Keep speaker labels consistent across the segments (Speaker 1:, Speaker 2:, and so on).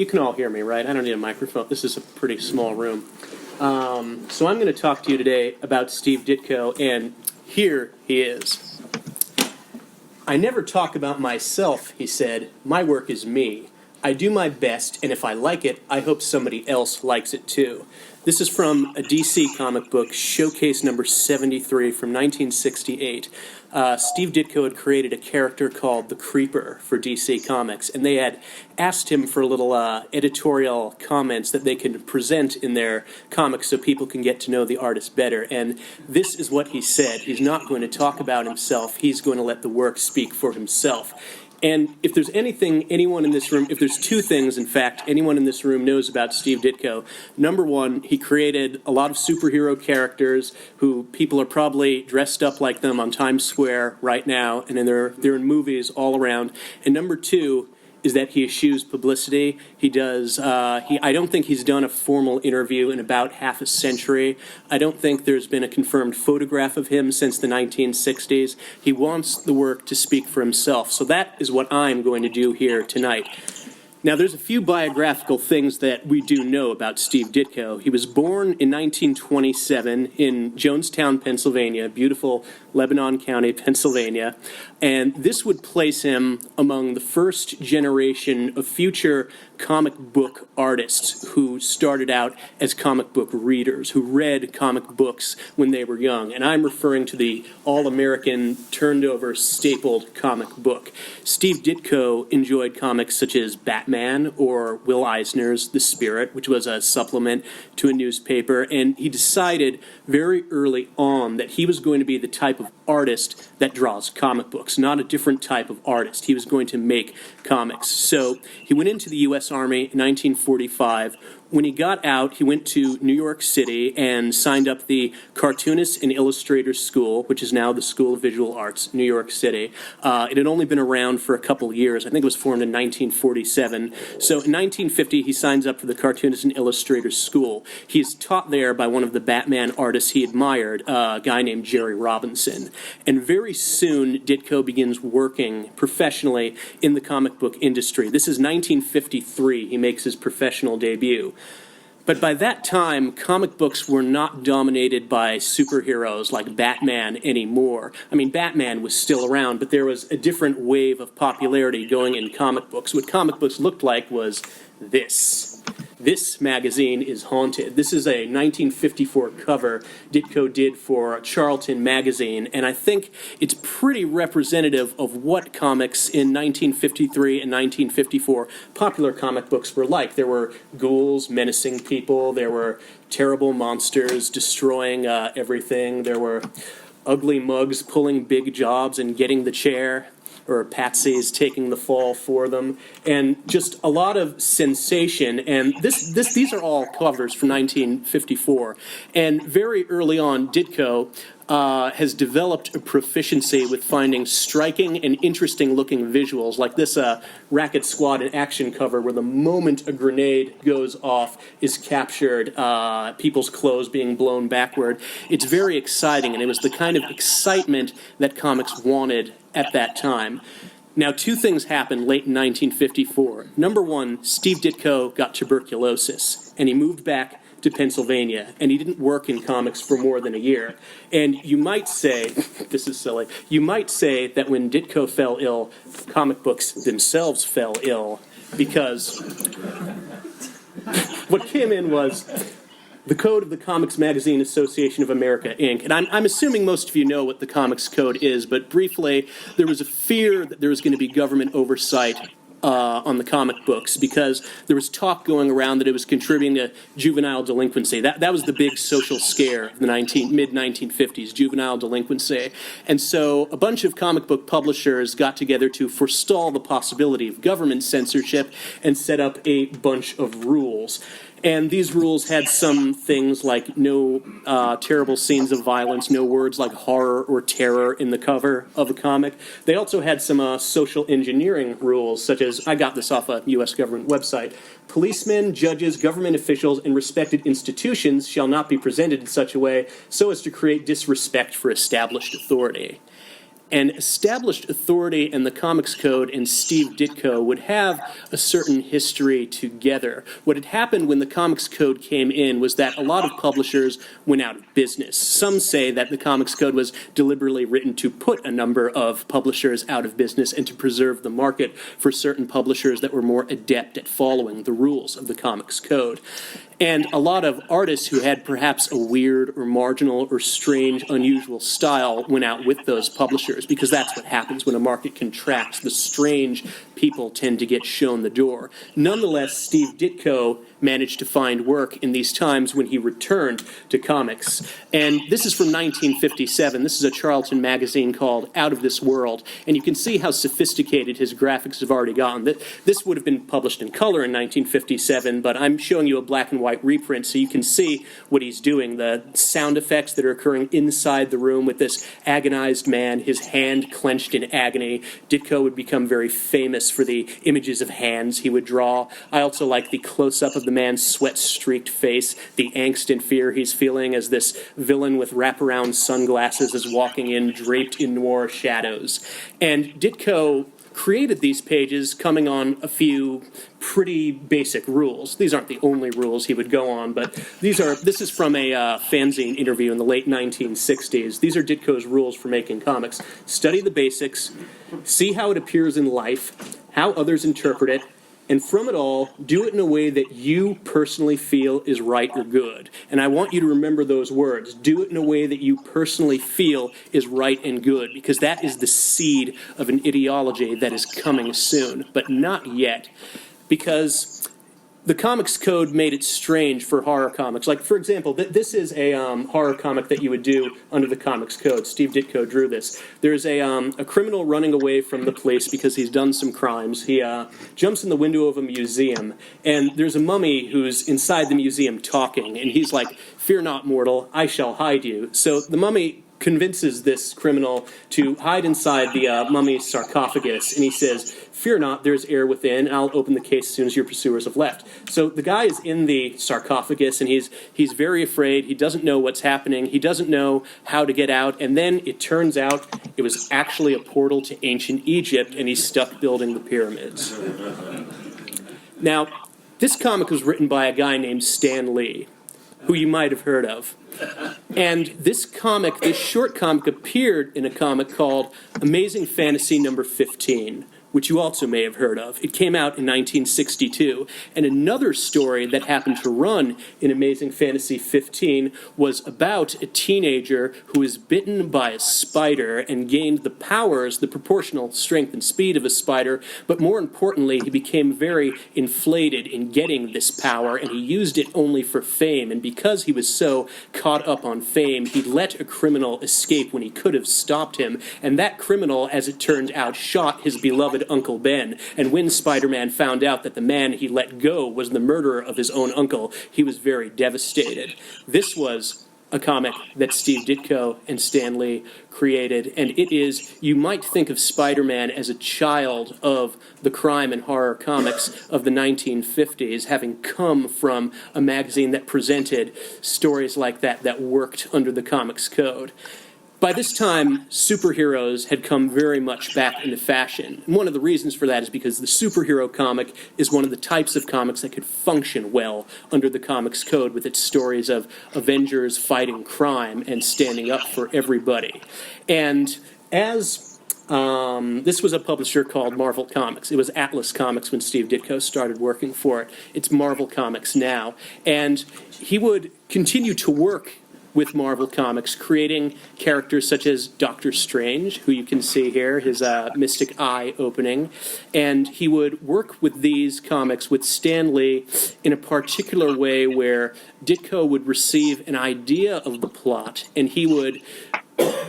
Speaker 1: You can all hear me, right? I don't need a microphone. This is a pretty small room. So I'm going to talk to you today about Steve Ditko, and here he is. I never talk about myself, he said. My work is me. I do my best, and if I like it, I hope somebody else likes it too. This is from a DC comic book, Showcase number 73 from 1968. Steve Ditko had created a character called the Creeper for DC Comics, and they had asked him for little editorial comments that they can present in their comics so people can get to know the artist better. And this is what he said. He's not going to talk about himself. He's going to let the work speak for himself. And if there's anything anyone in this room, if there's two things, in fact, anyone in this room knows about Steve Ditko, number one, he created a lot of superhero characters who people are probably dressed up like them on Times Square right now, and they're in movies all around. And number two is that he eschews publicity. He does. I don't think he's done a formal interview in about half a century. I don't think there's been a confirmed photograph of him since the 1960s. He wants the work to speak for himself. So that is what I'm going to do here tonight. Now, there's a few biographical things that we do know about Steve Ditko. He was born in 1927 in Jonestown, Pennsylvania, beautiful Lebanon County, Pennsylvania, and this would place him among the first generation of future comic book artists who started out as comic book readers, who read comic books when they were young, and I'm referring to the all-American, turned-over, stapled comic book. Steve Ditko enjoyed comics such as Batman or Will Eisner's The Spirit, which was a supplement to a newspaper, and he decided very early on that he was going to be the type of artist that draws comic books, not a different type of artist. He was going to make comics. So he went into the U.S. Army in 1945. When he got out, he went to New York City and signed up the Cartoonists and Illustrators School, which is now the School of Visual Arts, New York City. It had only been around for a couple years. I think it was formed in 1947. So in 1950, he signs up for the Cartoonists and Illustrators School. He is taught there by one of the Batman artists he admired, a guy named Jerry Robinson. And very soon, Ditko begins working professionally in the comic book industry. This is 1953. He makes his professional debut. But by that time, comic books were not dominated by superheroes like Batman anymore. I mean, Batman was still around, but there was a different wave of popularity going in comic books. What comic books looked like was this. This magazine is haunted. This is a 1954 cover Ditko did for Charlton magazine, and I think it's pretty representative of what comics in 1953 and 1954 popular comic books were like. There were ghouls menacing people. There were terrible monsters destroying everything. There were ugly mugs pulling big jobs and getting the chair, or patsies taking the fall for them, and just a lot of sensation. And these are all covers from 1954. And very early on, Ditko has developed a proficiency with finding striking and interesting-looking visuals, like this Racket Squad in action cover, where the moment a grenade goes off is captured, people's clothes being blown backward. It's very exciting, and it was the kind of excitement that comics wanted at that time. Now, two things happened late in 1954. Number one, Steve Ditko got tuberculosis, and he moved back to Pennsylvania, and he didn't work in comics for more than a year. And you might say, this is silly, you might say that when Ditko fell ill, comic books themselves fell ill, because what came in was the code of the Comics Magazine Association of America, Inc. And I'm assuming most of you know what the Comics Code is, but briefly, there was a fear that there was going to be government oversight on the comic books, because there was talk going around that it was contributing to juvenile delinquency. That was the big social scare of the mid-1950s, juvenile delinquency. And so a bunch of comic book publishers got together to forestall the possibility of government censorship and set up a bunch of rules. And these rules had some things like no terrible scenes of violence, no words like horror or terror in the cover of a comic. They also had some social engineering rules, such as, I got this off a U.S. government website, policemen, judges, government officials, and respected institutions shall not be presented in such a way so as to create disrespect for established authority. and established authority and the Comics Code and Steve Ditko would have a certain history together. What had happened when the Comics Code came in was that a lot of publishers went out of business. Some say that the Comics Code was deliberately written to put a number of publishers out of business and to preserve the market for certain publishers that were more adept at following the rules of the Comics Code. And a lot of artists who had perhaps a weird or marginal or strange, unusual style went out with those publishers, because that's what happens when a market contracts. The strange people tend to get shown the door. Nonetheless, Steve Ditko managed to find work in these times when he returned to comics. And this is from 1957. This is a Charlton magazine called Out of This World. And you can see how sophisticated his graphics have already gotten. This would have been published in color in 1957, but I'm showing you a black and white reprint so you can see what he's doing. The sound effects that are occurring inside the room with this agonized man, his hand clenched in agony. Ditko would become very famous for the images of hands he would draw. I also like the close-up of the man's sweat-streaked face, the angst and fear he's feeling as this villain with wraparound sunglasses is walking in, draped in noir shadows. And Ditko created these pages coming on a few pretty basic rules. These aren't the only rules he would go on, but this is from a fanzine interview in the late 1960s. These are Ditko's rules for making comics. Study the basics, see how it appears in life, how others interpret it, and from it all, do it in a way that you personally feel is right or good. And I want you to remember those words. Do it in a way that you personally feel is right and good, because that is the seed of an ideology that is coming soon, but not yet. Because the Comics Code made it strange for horror comics. Like, for example, this is a horror comic that you would do under the Comics Code. Steve Ditko drew this. There's a criminal running away from the police because he's done some crimes. He jumps in the window of a museum, and there's a mummy who's inside the museum talking, and he's like, "Fear not, mortal, I shall hide you." So the mummy convinces this criminal to hide inside the mummy's sarcophagus, and he says, "Fear not, there's air within, and I'll open the case as soon as your pursuers have left." So the guy is in the sarcophagus, and he's very afraid. He doesn't know what's happening. He doesn't know how to get out, and then it turns out it was actually a portal to ancient Egypt, and he's stuck building the pyramids. Now, this comic was written by a guy named Stan Lee, who you might have heard of. And this short comic, appeared in a comic called Amazing Fantasy number 15, which you also may have heard of. It came out in 1962. And another story that happened to run in Amazing Fantasy 15 was about a teenager who was bitten by a spider and gained the powers, the proportional strength and speed of a spider, but more importantly, he became very inflated in getting this power, and he used it only for fame. And because he was so caught up on fame, he let a criminal escape when he could have stopped him. And that criminal, as it turned out, shot his beloved Uncle Ben. And when Spider-Man found out that the man he let go was the murderer of his own uncle, he was very devastated. This was a comic that Steve Ditko and Stan Lee created, and it is, you might think of Spider-Man as a child of the crime and horror comics of the 1950s, having come from a magazine that presented stories like that worked under the Comics Code. By this time, superheroes had come very much back into fashion. And one of the reasons for that is because the superhero comic is one of the types of comics that could function well under the Comics Code, with its stories of Avengers fighting crime and standing up for everybody. And as this was a publisher called Marvel Comics. It was Atlas Comics when Steve Ditko started working for it. It's Marvel Comics now. And he would continue to work with Marvel Comics, creating characters such as Doctor Strange, who you can see here, his mystic eye opening. And he would work with these comics with Stan Lee in a particular way where Ditko would receive an idea of the plot, and he would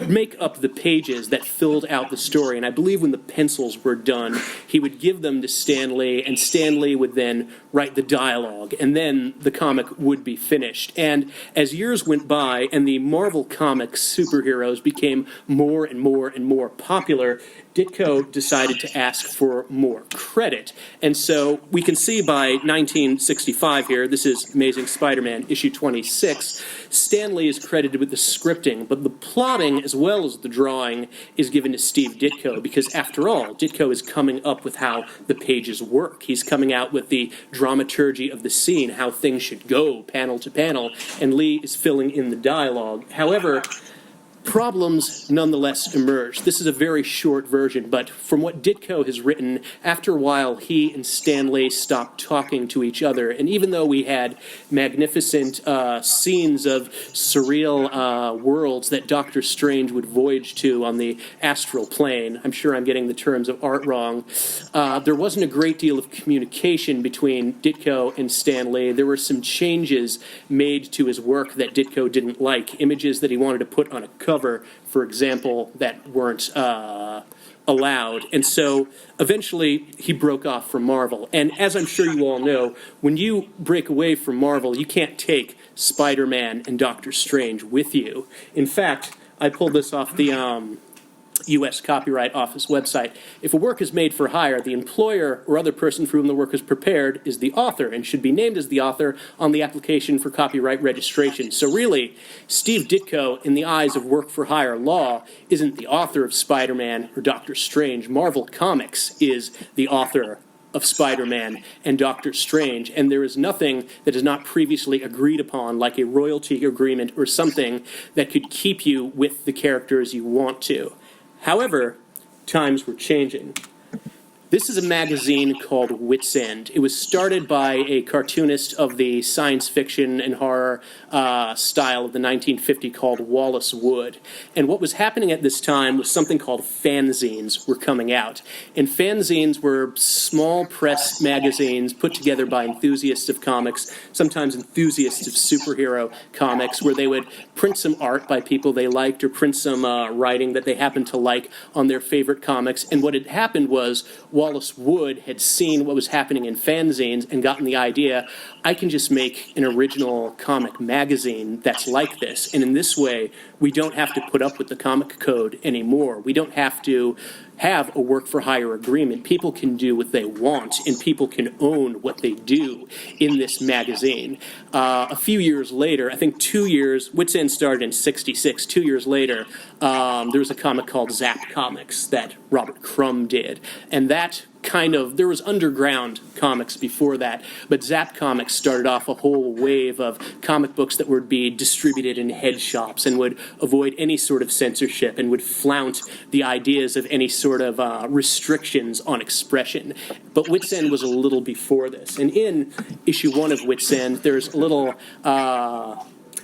Speaker 1: make up the pages that filled out the story. And I believe when the pencils were done, he would give them to Stan Lee, and Stan Lee would then write the dialogue, and then the comic would be finished. And as years went by and the Marvel Comics superheroes became more and more and more popular, Ditko decided to ask for more credit. And so we can see by 1965 here, this is Amazing Spider-Man, issue 26, Stan Lee is credited with the scripting, but the plot plotting as well as the drawing is given to Steve Ditko because, after all, Ditko is coming up with how the pages work. He's coming out with the dramaturgy of the scene, how things should go panel to panel, and Lee is filling in the dialogue. However, problems nonetheless emerge. This is a very short version, but from what Ditko has written, after a while he and Stan Lee stopped talking to each other, and even though we had magnificent scenes of surreal worlds that Doctor Strange would voyage to on the astral plane, I'm sure I'm getting the terms of art wrong, there wasn't a great deal of communication between Ditko and Stan Lee. There were some changes made to his work that Ditko didn't like, images that he wanted to put on a cover, for example, that weren't allowed. And so eventually he broke off from Marvel. And as I'm sure you all know, when you break away from Marvel, you can't take Spider-Man and Doctor Strange with you. In fact, I pulled this off the U.S. Copyright Office website. If a work is made for hire, the employer or other person for whom the work is prepared is the author and should be named as the author on the application for copyright registration. So really, Steve Ditko, in the eyes of work for hire law, isn't the author of Spider-Man or Doctor Strange. Marvel Comics is the author of Spider-Man and Doctor Strange, and there is nothing that is not previously agreed upon, like a royalty agreement or something that could keep you with the characters you want to. However, times were changing. This is a magazine called Wit's End. It was started by a cartoonist of the science fiction and horror style of the 1950 called Wallace Wood. And what was happening at this time was something called fanzines were coming out. And fanzines were small press magazines put together by enthusiasts of comics, sometimes enthusiasts of superhero comics, where they would print some art by people they liked or print some writing that they happened to like on their favorite comics. And what had happened was Wallace Wood had seen what was happening in fanzines and gotten the idea, I can just make an original comic magazine that's like this. And in this way, we don't have to put up with the comic code anymore. We don't have to have a work-for-hire agreement. People can do what they want, and people can own what they do in this magazine. A few years later, I think 2 years, Wit's End started in '66. 2 years later, there was a comic called Zap Comics that Robert Crumb did, and that there was underground comics before that, but Zap Comics started off a whole wave of comic books that would be distributed in head shops and would avoid any sort of censorship and would flout the ideas of any sort of restrictions on expression. But Wit's End was a little before this. And in issue 1 of Wit's End, there's a little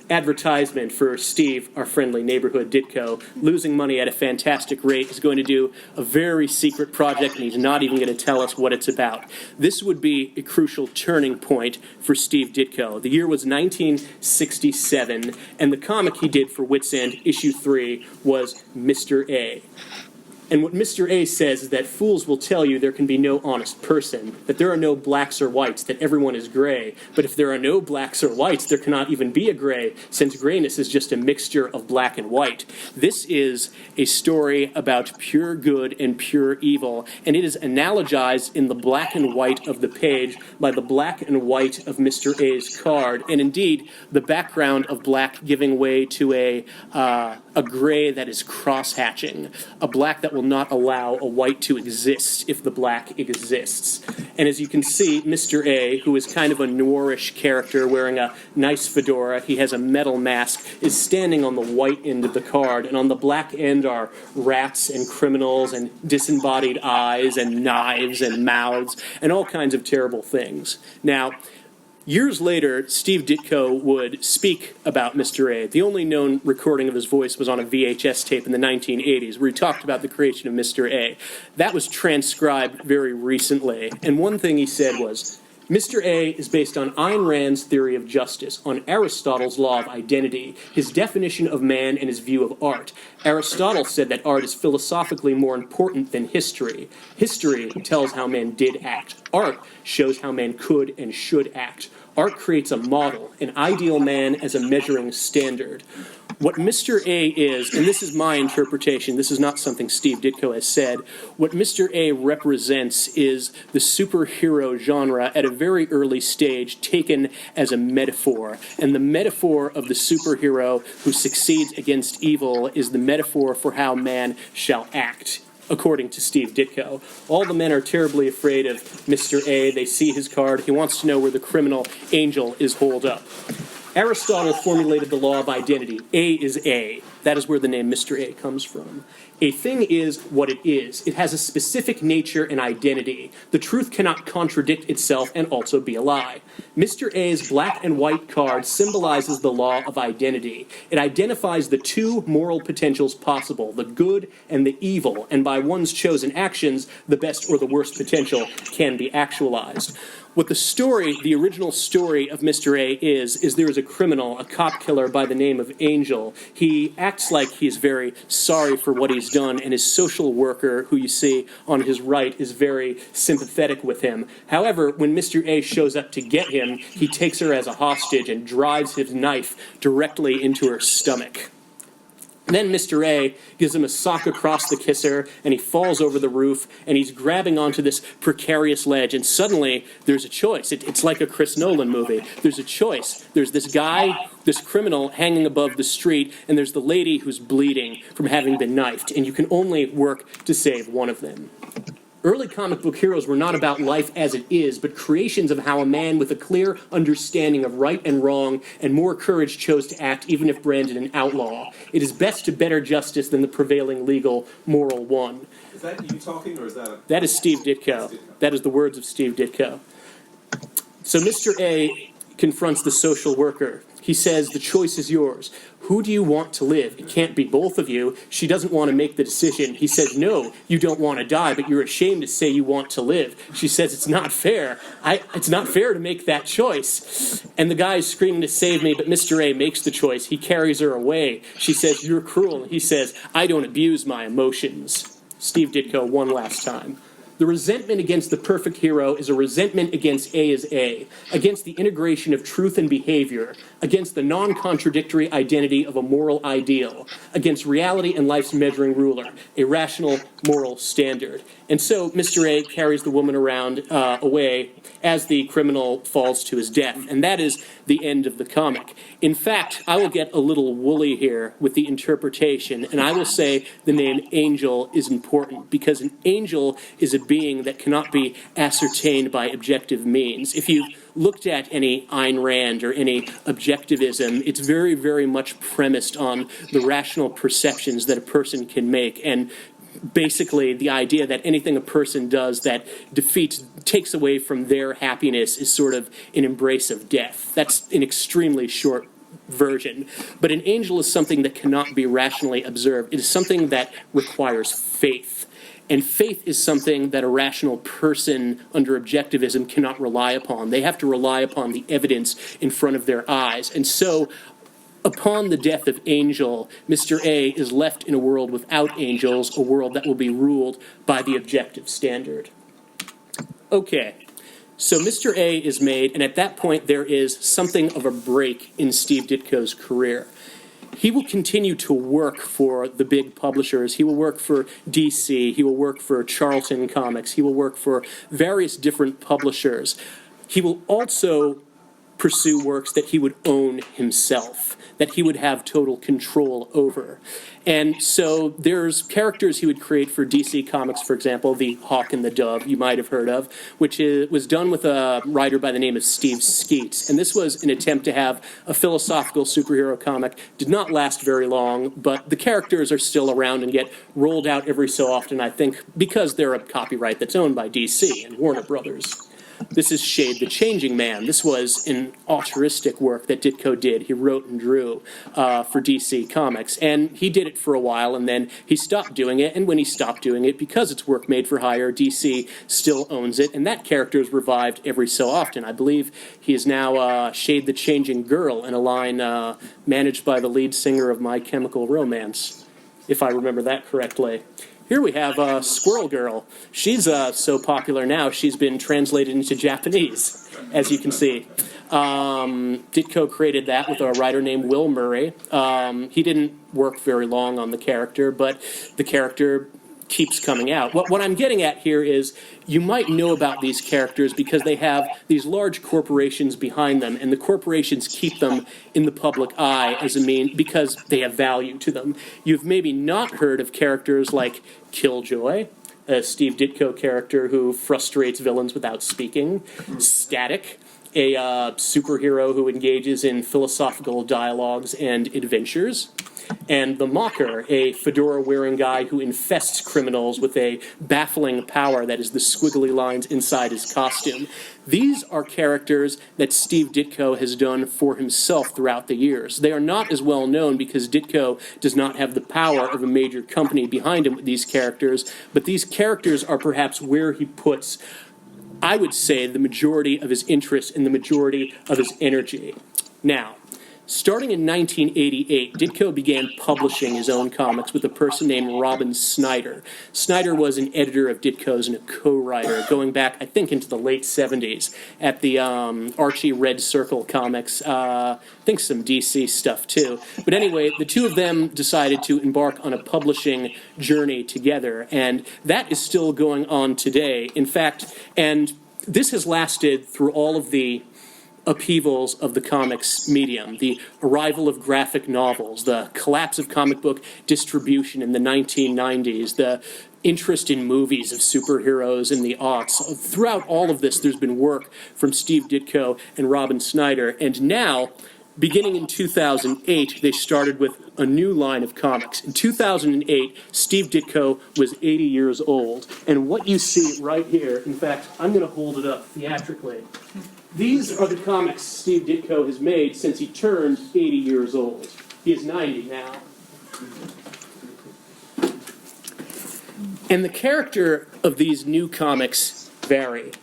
Speaker 1: advertisement for Steve, our friendly neighborhood Ditko, losing money at a fantastic rate, is going to do a very secret project, and he's not even going to tell us what it's about. This would be a crucial turning point for Steve Ditko. The year was 1967, and the comic he did for Wit's End, issue 3, was Mr. A. And what Mr. A says is that fools will tell you there can be no honest person, that there are no blacks or whites, that everyone is gray. But if there are no blacks or whites, there cannot even be a gray, since grayness is just a mixture of black and white. This is a story about pure good and pure evil, and it is analogized in the black and white of the page by the black and white of Mr. A's card, and indeed the background of black giving way to a gray that is cross-hatching, a black that will not allow a white to exist if the black exists. And as you can see, Mr. A, who is kind of a noirish character wearing a nice fedora, he has a metal mask, is standing on the white end of the card, and on the black end are rats and criminals and disembodied eyes and knives and mouths and all kinds of terrible things. Now, years later, Steve Ditko would speak about Mr. A. The only known recording of his voice was on a VHS tape in the 1980s, where he talked about the creation of Mr. A. That was transcribed very recently, and one thing he said was, Mr. A is based on Ayn Rand's theory of justice, on Aristotle's law of identity, his definition of man and his view of art. Aristotle said that art is philosophically more important than history. History tells how man did act. Art shows how man could and should act. Art creates a model, an ideal man as a measuring standard. What Mr. A is, and this is my interpretation, this is not something Steve Ditko has said, what Mr. A represents is the superhero genre at a very early stage taken as a metaphor. And the metaphor of the superhero who succeeds against evil is the metaphor for how man shall act, according to Steve Ditko. All the men are terribly afraid of Mr. A. They see his card. He wants to know where the criminal angel is holed up. Aristotle formulated the law of identity. A is A. That is where the name Mr. A comes from. A thing is what it is. It has a specific nature and identity. The truth cannot contradict itself and also be a lie. Mr. A's black and white card symbolizes the law of identity. It identifies the two moral potentials possible, the good and the evil, and by one's chosen actions, the best or the worst potential can be actualized. What the original story of Mr. A is there is a criminal, a cop killer by the name of Angel. He acts like he's very sorry for what he's done, and his social worker, who you see on his right, is very sympathetic with him. However, when Mr. A shows up to get him, he takes her as a hostage and drives his knife directly into her stomach. Then Mr. A gives him a sock across the kisser, and he falls over the roof, and he's grabbing onto this precarious ledge, and suddenly there's a choice. It's like a Chris Nolan movie. There's a choice. There's this guy, this criminal, hanging above the street, and there's the lady who's bleeding from having been knifed, and you can only work to save one of them. Early comic book heroes were not about life as it is, but creations of how a man with a clear understanding of right and wrong and more courage chose to act even if branded an outlaw. It is best to better justice than the prevailing legal moral one.
Speaker 2: Is that you talking, or is that
Speaker 1: That is Steve Ditko. That is the words of Steve Ditko. So Mr. A confronts the social worker. He says, the choice is yours. Who do you want to live? It can't be both of you. She doesn't want to make the decision. He says, no, you don't want to die, but you're ashamed to say you want to live. She says, it's not fair. It's not fair to make that choice. And the guy is screaming to save me, but Mr. A makes the choice. He carries her away. She says, you're cruel. And he says, I don't abuse my emotions. Steve Ditko, one last time. The resentment against the perfect hero is a resentment against A is A, against the integration of truth and behavior, against the non-contradictory identity of a moral ideal, against reality and life's measuring ruler, a rational moral standard. And so Mr. A carries the woman around away as the criminal falls to his death. And that is the end of the comic. In fact, I will get a little woolly here with the interpretation, and I will say the name Angel is important, because an angel is a being that cannot be ascertained by objective means. If you've looked at any Ayn Rand or any objectivism, it's very, very much premised on the rational perceptions that a person can make, and basically the idea that anything a person does that takes away from their happiness is sort of an embrace of death. That's an extremely short version. But an angel is something that cannot be rationally observed. It is something that requires faith. And faith is something that a rational person under objectivism cannot rely upon. They have to rely upon the evidence in front of their eyes. And so, upon the death of Angel, Mr. A is left in a world without angels, a world that will be ruled by the objective standard. Okay, so Mr. A is made, and at that point there is something of a break in Steve Ditko's career. He will continue to work for the big publishers. He will work for DC. He will work for Charlton Comics. He will work for various different publishers. He will also pursue works that he would own himself, that he would have total control over. And so there's characters he would create for DC Comics, for example, the Hawk and the Dove, you might have heard of, which was done with a writer by the name of Steve Skeets. And this was an attempt to have a philosophical superhero comic. Did not last very long, but the characters are still around and get rolled out every so often, I think, because they're a copyright that's owned by DC and Warner Brothers. This is Shade the Changing Man. This was an altruistic work that Ditko did. He wrote and drew for DC Comics. And he did it for a while, and then he stopped doing it. And when he stopped doing it, because it's work made for hire, DC still owns it. And that character is revived every so often. I believe he is now Shade the Changing Girl in a line managed by the lead singer of My Chemical Romance, if I remember that correctly. Here we have Squirrel Girl. She's so popular now, she's been translated into Japanese, as you can see. Ditko created that with a writer named Will Murray. He didn't work very long on the character, but the character keeps coming out. What I'm getting at here is you might know about these characters because they have these large corporations behind them, and the corporations keep them in the public eye as a mean because they have value to them. You've maybe not heard of characters like Killjoy, a Steve Ditko character who frustrates villains without speaking, Static, a superhero who engages in philosophical dialogues and adventures, and the Mocker, a fedora-wearing guy who infests criminals with a baffling power that is the squiggly lines inside his costume. These are characters that Steve Ditko has done for himself throughout the years. They are not as well known because Ditko does not have the power of a major company behind him with these characters, but these characters are perhaps where he puts, I would say, the majority of his interest and the majority of his energy. Now, starting in 1988, Ditko began publishing his own comics with a person named Robin Snyder. Snyder was an editor of Ditko's and a co-writer, going back, I think, into the late 70s at the Archie Red Circle comics. I think some DC stuff, too. But anyway, the two of them decided to embark on a publishing journey together, and that is still going on today. In fact, and this has lasted through all of the upheavals of the comics medium, the arrival of graphic novels, the collapse of comic book distribution in the 1990s, the interest in movies of superheroes in the aughts. Throughout all of this, there's been work from Steve Ditko and Robin Snyder, and now, beginning in 2008, they started with a new line of comics. In 2008, Steve Ditko was 80 years old, and what you see right here, in fact, I'm going to hold it up theatrically. These are the comics Steve Ditko has made since he turned 80 years old. He is 90 now. And the character of these new comics vary.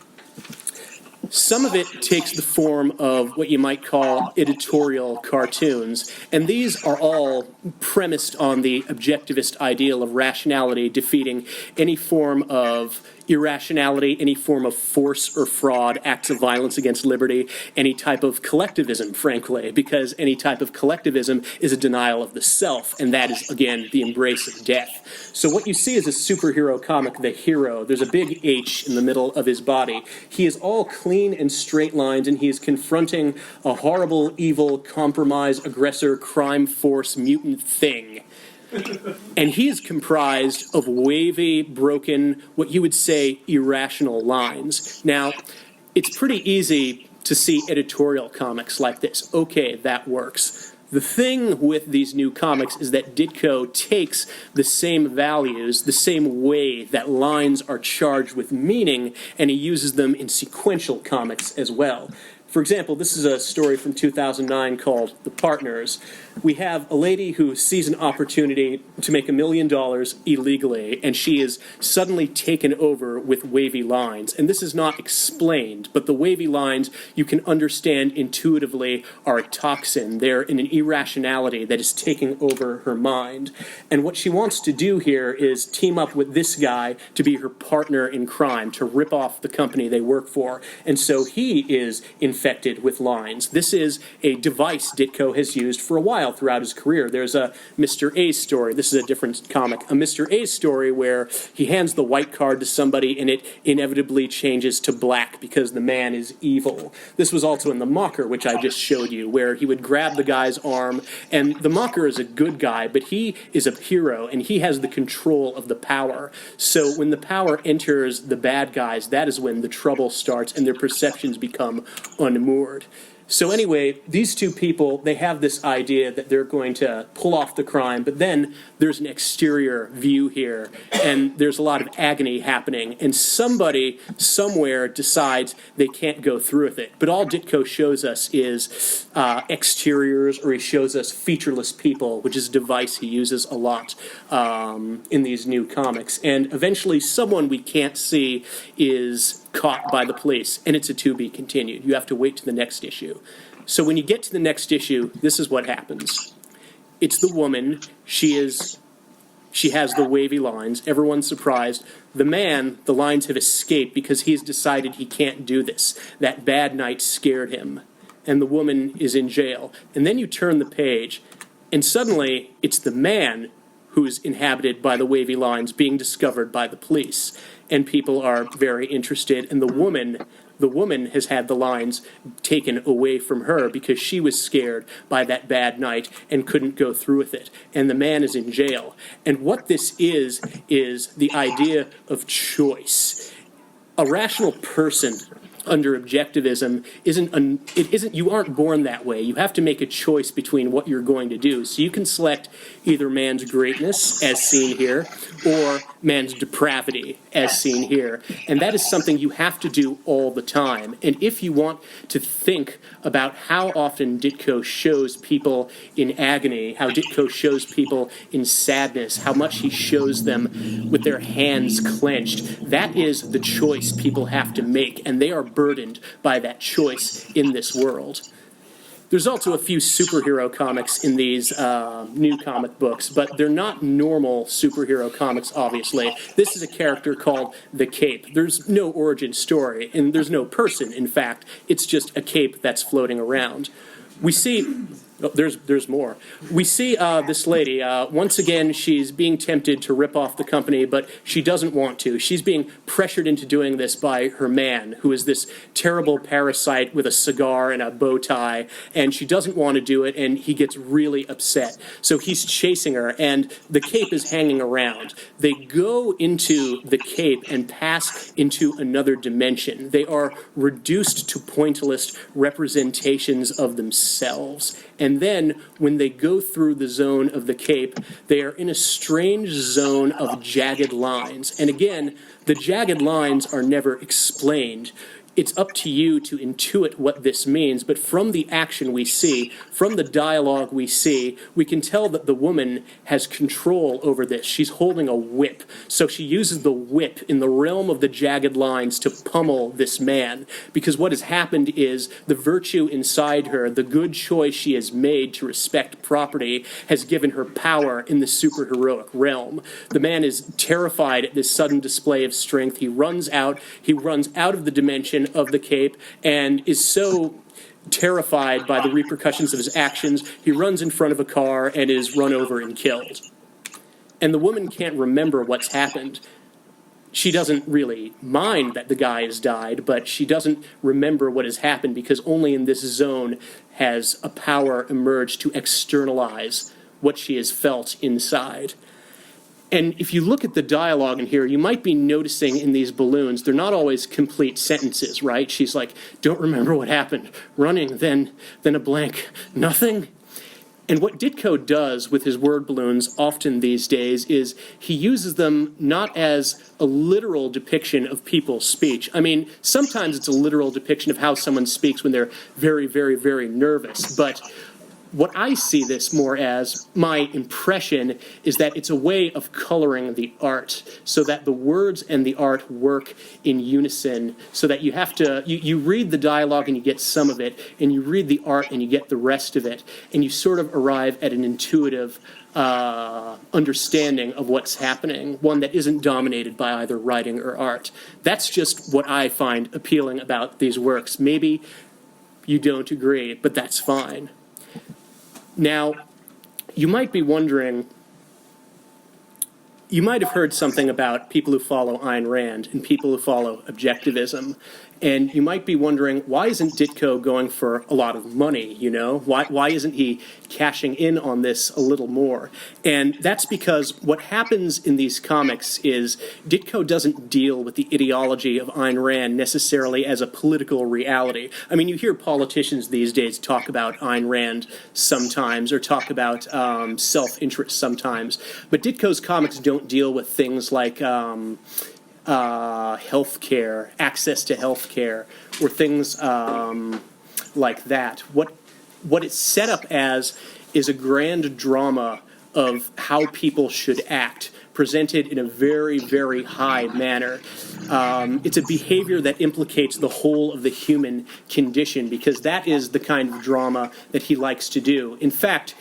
Speaker 1: Some of it takes the form of what you might call editorial cartoons, and these are all premised on the objectivist ideal of rationality defeating any form of irrationality, any form of force or fraud, acts of violence against liberty, any type of collectivism, frankly, because any type of collectivism is a denial of the self, and that is, again, the embrace of death. So what you see is a superhero comic, the hero. There's a big H in the middle of his body. He is all clean and straight lines, and he is confronting a horrible, evil, compromised, aggressor, crime force, mutant thing. And he is comprised of wavy, broken, what you would say irrational lines. Now, it's pretty easy to see editorial comics like this. Okay, that works. The thing with these new comics is that Ditko takes the same values, the same way that lines are charged with meaning, and he uses them in sequential comics as well. For example, this is a story from 2009 called The Partners. We have a lady who sees an opportunity to make $1 million illegally, and she is suddenly taken over with wavy lines. And this is not explained, but the wavy lines you can understand intuitively are a toxin. They're in an irrationality that is taking over her mind. And what she wants to do here is team up with this guy to be her partner in crime, to rip off the company they work for. And so he is infected with lines. This is a device Ditko has used for a while throughout his career. There's a Mr. A story. This is a different comic. A Mr. A story where he hands the white card to somebody and it inevitably changes to black because the man is evil. This was also in The Mocker, which I just showed you, where he would grab the guy's arm, and the Mocker is a good guy, but he is a hero and he has the control of the power. So when the power enters the bad guys, that is when the trouble starts and their perceptions become unmoored. So anyway, these two people, they have this idea that they're going to pull off the crime, but then there's an exterior view here, and there's a lot of agony happening, and somebody somewhere decides they can't go through with it. But all Ditko shows us is exteriors, or he shows us featureless people, which is a device he uses a lot in these new comics. And eventually someone we can't see is caught by the police, and it's a to be continued. You have to wait to the next issue. So when you get to the next issue, this is what happens. It's the woman. She has the wavy lines. Everyone's surprised. The man, the lines have escaped because he's decided he can't do this. That bad night scared him. and the woman is in jail. And then you turn the page, and suddenly it's the man who's inhabited by the wavy lines being discovered by the police. And people are very interested, and the woman has had the lines taken away from her because she was scared by that bad night and couldn't go through with it. And the man is in jail. And what this is the idea of choice. A rational person under objectivism you aren't born that way. You have to make a choice between what you're going to do. So you can select either man's greatness, as seen here, or man's depravity, as seen here. And that is something you have to do all the time. And if you want to think about how often Ditko shows people in agony, how Ditko shows people in sadness, how much he shows them with their hands clenched, that is the choice people have to make, and they are burdened by that choice in this world. There's also a few superhero comics in these new comic books, but they're not normal superhero comics, obviously. This is a character called the Cape. There's no origin story, and there's no person, in fact. It's just a cape that's floating around. We see... Oh, there's more. We see this lady, once again, she's being tempted to rip off the company, but she doesn't want to. She's being pressured into doing this by her man, who is this terrible parasite with a cigar and a bow tie, and she doesn't want to do it, and he gets really upset. So he's chasing her, and the cape is hanging around. They go into the cape and pass into another dimension. They are reduced to pointillist representations of themselves. And then, when they go through the zone of the cape, they are in a strange zone of jagged lines. And again, the jagged lines are never explained. It's up to you to intuit what this means, but from the action we see, from the dialogue we see, we can tell that the woman has control over this. She's holding a whip, so she uses the whip in the realm of the jagged lines to pummel this man, because what has happened is the virtue inside her, the good choice she has made to respect property, has given her power in the superheroic realm. The man is terrified at this sudden display of strength. He runs out of the dimension of the cape and is so terrified by the repercussions of his actions, he runs in front of a car and is run over and killed. And the woman can't remember what's happened. She doesn't really mind that the guy has died, but she doesn't remember what has happened because only in this zone has a power emerged to externalize what she has felt inside. And if you look at the dialogue in here, you might be noticing in these balloons, they're not always complete sentences, right? She's like, don't remember what happened. Running, then a blank. Nothing? And what Ditko does with his word balloons often these days is he uses them not as a literal depiction of people's speech. I mean, sometimes it's a literal depiction of how someone speaks when they're very, very, very nervous, but what I see this more as, my impression, is that it's a way of coloring the art so that the words and the art work in unison, so that you have to, you read the dialogue and you get some of it, and you read the art and you get the rest of it, and you sort of arrive at an intuitive understanding of what's happening, one that isn't dominated by either writing or art. That's just what I find appealing about these works. Maybe you don't agree, but that's fine. Now, you might be wondering, you might have heard something about people who follow Ayn Rand and people who follow objectivism, and you might be wondering, why isn't Ditko going for a lot of money, you know? Why isn't he cashing in on this a little more? And that's because what happens in these comics is Ditko doesn't deal with the ideology of Ayn Rand necessarily as a political reality. I mean, you hear politicians these days talk about Ayn Rand sometimes, or talk about self-interest sometimes, but Ditko's comics don't deal with things like healthcare, access to healthcare, or things like that. What it's set up as is a grand drama of how people should act, presented in a very, very high manner. It's a behavior that implicates the whole of the human condition, because that is the kind of drama that he likes to do. In fact,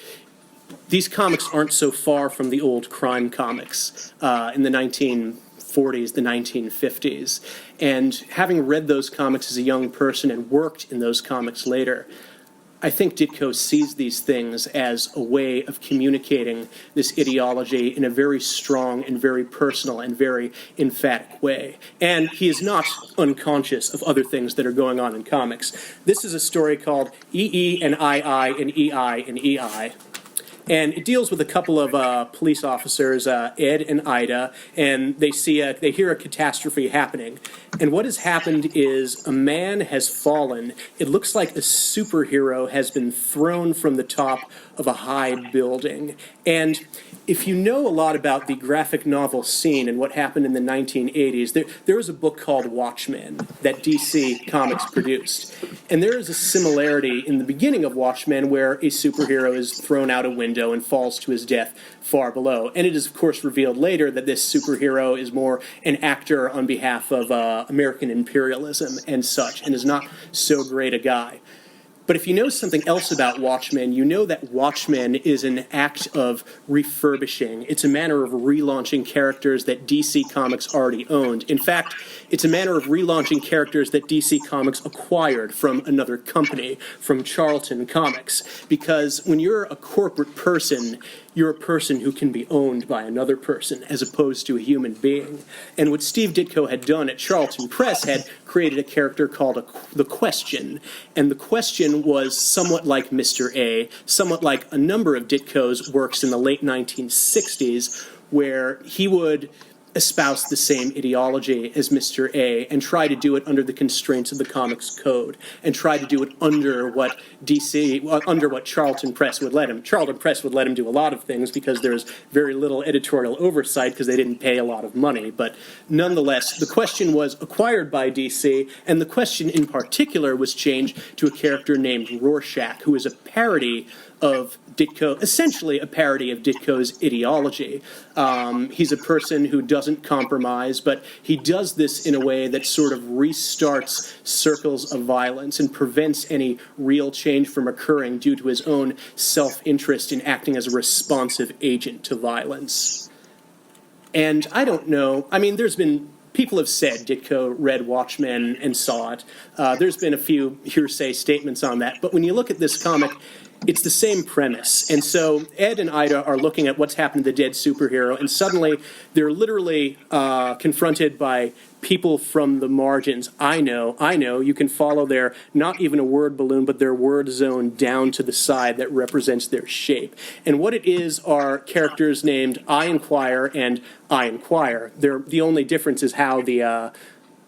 Speaker 1: these comics aren't so far from the old crime comics in the 1930s 1940s, the 1950s. And having read those comics as a young person and worked in those comics later, I think Ditko sees these things as a way of communicating this ideology in a very strong and very personal and very emphatic way. And he is not unconscious of other things that are going on in comics. This is a story called EE and II and EI and EI. And it deals with a couple of police officers, Ed and Ida, and they hear a catastrophe happening. And what has happened is a man has fallen. It looks like a superhero has been thrown from the top of a high building. And if you know a lot about the graphic novel scene and what happened in the 1980s, there was a book called Watchmen that DC Comics produced. And there is a similarity in the beginning of Watchmen where a superhero is thrown out a window and falls to his death far below. And it is, of course, revealed later that this superhero is more an actor on behalf of American imperialism and such, and is not so great a guy. But if you know something else about Watchmen, you know that Watchmen is an act of refurbishing. It's a manner of relaunching characters that DC Comics already owned. In fact, it's a manner of relaunching characters that DC Comics acquired from another company, from Charlton Comics. Because when you're a corporate person, you're a person who can be owned by another person as opposed to a human being. And what Steve Ditko had done at Charlton Press had created a character called the Question. And the Question was somewhat like Mr. A, somewhat like a number of Ditko's works in the late 1960s, where he would espouse the same ideology as Mr. A and try to do it under the constraints of the comics code and try to do it under what Charlton Press would let him. Charlton Press would let him do a lot of things because there's very little editorial oversight because they didn't pay a lot of money. But nonetheless, the Question was acquired by DC, and the Question in particular was changed to a character named Rorschach, who is a parody of Ditko, essentially a parody of Ditko's ideology. He's a person who doesn't compromise, but he does this in a way that sort of restarts circles of violence and prevents any real change from occurring due to his own self-interest in acting as a responsive agent to violence. And I don't know, I mean, people have said Ditko read Watchmen and saw it. There's been a few hearsay statements on that, but when you look at this comic, it's the same premise. And so Ed and Ida are looking at what's happened to the dead superhero, and suddenly they're literally confronted by people from the margins. I know, you can follow their, not even a word balloon, but their word zone down to the side that represents their shape. And what it is are characters named I Inquire and I Inquire. The only difference is how the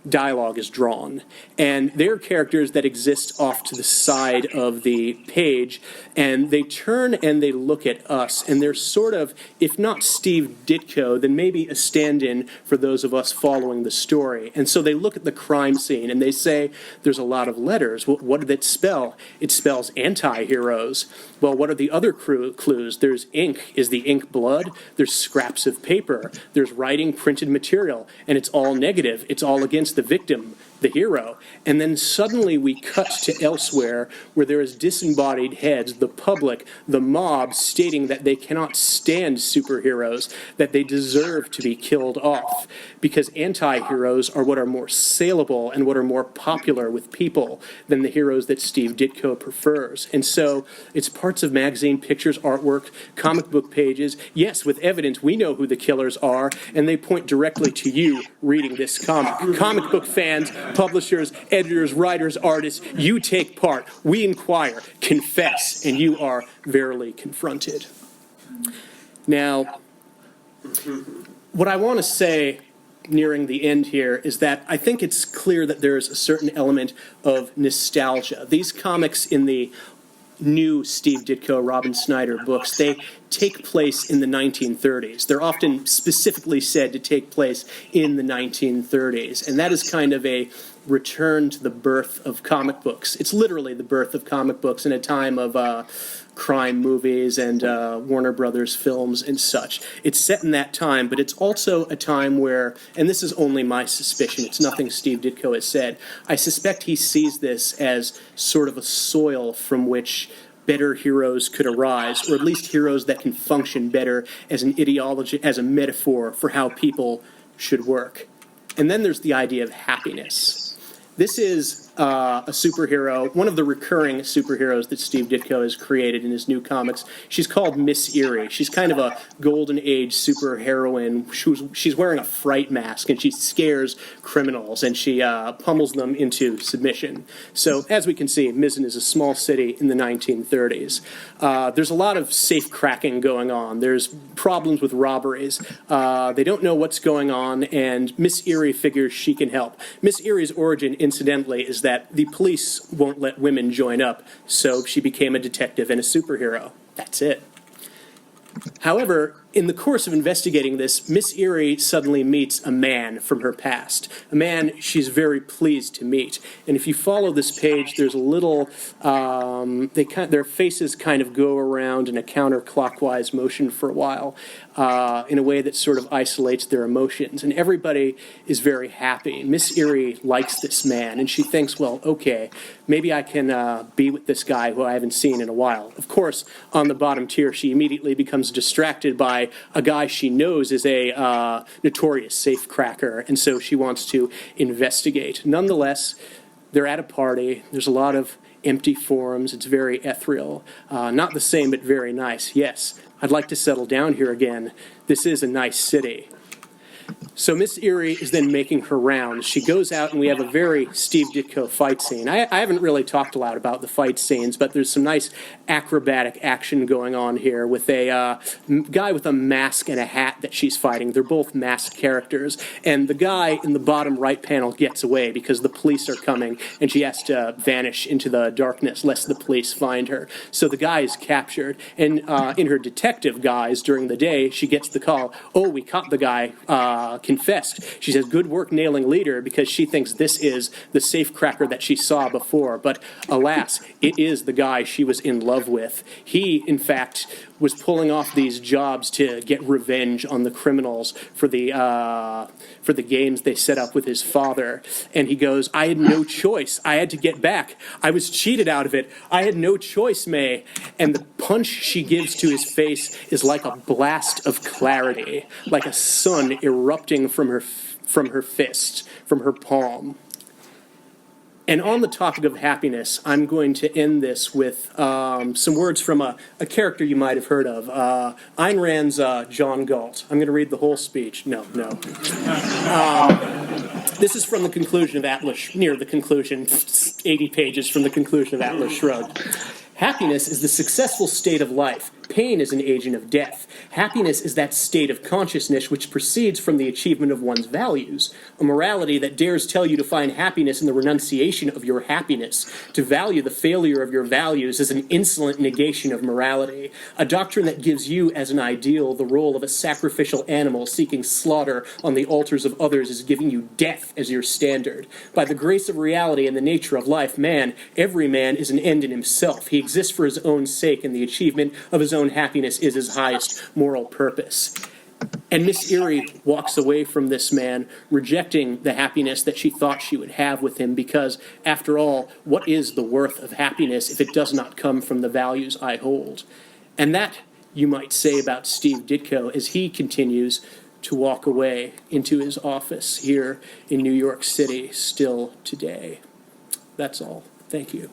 Speaker 1: dialogue is drawn. And they're characters that exist off to the side of the page, and they turn and they look at us, and they're sort of, if not Steve Ditko, then maybe a stand-in for those of us following the story. And so they look at the crime scene, and they say, there's a lot of letters. Well, what did it spell? It spells anti-heroes. Well, what are the other clues? There's ink. Is the ink blood? There's scraps of paper. There's writing, printed material, and it's all negative. It's all against the victim, the hero. And then suddenly we cut to elsewhere where there is disembodied heads, the public, the mob stating that they cannot stand superheroes, that they deserve to be killed off, because anti-heroes are what are more saleable and what are more popular with people than the heroes that Steve Ditko prefers. And so it's parts of magazine pictures, artwork, comic book pages. Yes, with evidence, we know who the killers are, and they point directly to you reading this comic. Comic book fans, publishers, editors, writers, artists, you take part. We inquire, confess, and you are verily confronted. Now, what I want to say nearing the end here is that I think it's clear that there's a certain element of nostalgia. These comics in the new Steve Ditko, Robin Snyder books, they take place in the 1930s. They're often specifically said to take place in the 1930s, and that is kind of a return to the birth of comic books. It's literally the birth of comic books in a time of crime movies and Warner Brothers films and such. It's set in that time, but it's also a time where, and this is only my suspicion, it's nothing Steve Ditko has said, I suspect he sees this as sort of a soil from which better heroes could arise, or at least heroes that can function better as an ideology, as a metaphor for how people should work. And then there's the idea of happiness. This is a superhero, one of the recurring superheroes that Steve Ditko has created in his new comics. She's called Miss Eerie. She's kind of a golden age superheroine. She's wearing a fright mask, and she scares criminals, and she pummels them into submission. So, as we can see, Mizzen is a small city in the 1930s. There's a lot of safe cracking going on. There's problems with robberies. They don't know what's going on, and Miss Eerie figures she can help. Miss Eerie's origin, incidentally, is that the police won't let women join up, so she became a detective and a superhero. That's it. However, in the course of investigating this, Miss Eerie suddenly meets a man from her past, a man she's very pleased to meet. And if you follow this page, there's a little, their faces kind of go around in a counterclockwise motion for a while, in a way that sort of isolates their emotions. And everybody is very happy. Miss Eerie likes this man, and she thinks, well, okay, maybe I can be with this guy who I haven't seen in a while. Of course, on the bottom tier, she immediately becomes distracted by a guy she knows is a notorious safecracker, and so she wants to investigate. Nonetheless, they're at a party. There's a lot of empty forms. It's very ethereal. Not the same, but very nice. Yes, I'd like to settle down here again. This is a nice city. So Miss Eerie is then making her rounds. She goes out, and we have a very Steve Ditko fight scene. I haven't really talked a lot about the fight scenes, but there's some nice acrobatic action going on here with a guy with a mask and a hat that she's fighting. They're both masked characters, and the guy in the bottom right panel gets away because the police are coming, and she has to vanish into the darkness lest the police find her. So the guy is captured, and in her detective guise during the day, she gets the call, oh, we caught the guy, confessed. She says, good work nailing leader, because she thinks this is the safecracker that she saw before. But alas, it is the guy she was in love with. He, in fact, was pulling off these jobs to get revenge on the criminals for the games they set up with his father. And he goes, I had no choice. I had to get back. I was cheated out of it. I had no choice, May. And the punch she gives to his face is like a blast of clarity, like a sun erupting from her fist, from her palm. And on the topic of happiness, I'm going to end this with some words from a character you might have heard of, Ayn Rand's John Galt. I'm going to read the whole speech. No. This is from the conclusion of Atlas, near the conclusion, 80 pages from the conclusion of Atlas Shrugged. Happiness is the successful state of life. Pain is an agent of death. Happiness is that state of consciousness which proceeds from the achievement of one's values. A morality that dares tell you to find happiness in the renunciation of your happiness. To value the failure of your values is an insolent negation of morality. A doctrine that gives you, as an ideal, the role of a sacrificial animal seeking slaughter on the altars of others is giving you death as your standard. By the grace of reality and the nature of life, every man is an end in himself. He exists for his own sake, and the achievement of his own happiness is his highest moral purpose. And Miss Eerie walks away from this man, rejecting the happiness that she thought she would have with him, because, after all, what is the worth of happiness if it does not come from the values I hold? And that, you might say about Steve Ditko, as he continues to walk away into his office here in New York City still today. That's all. Thank you.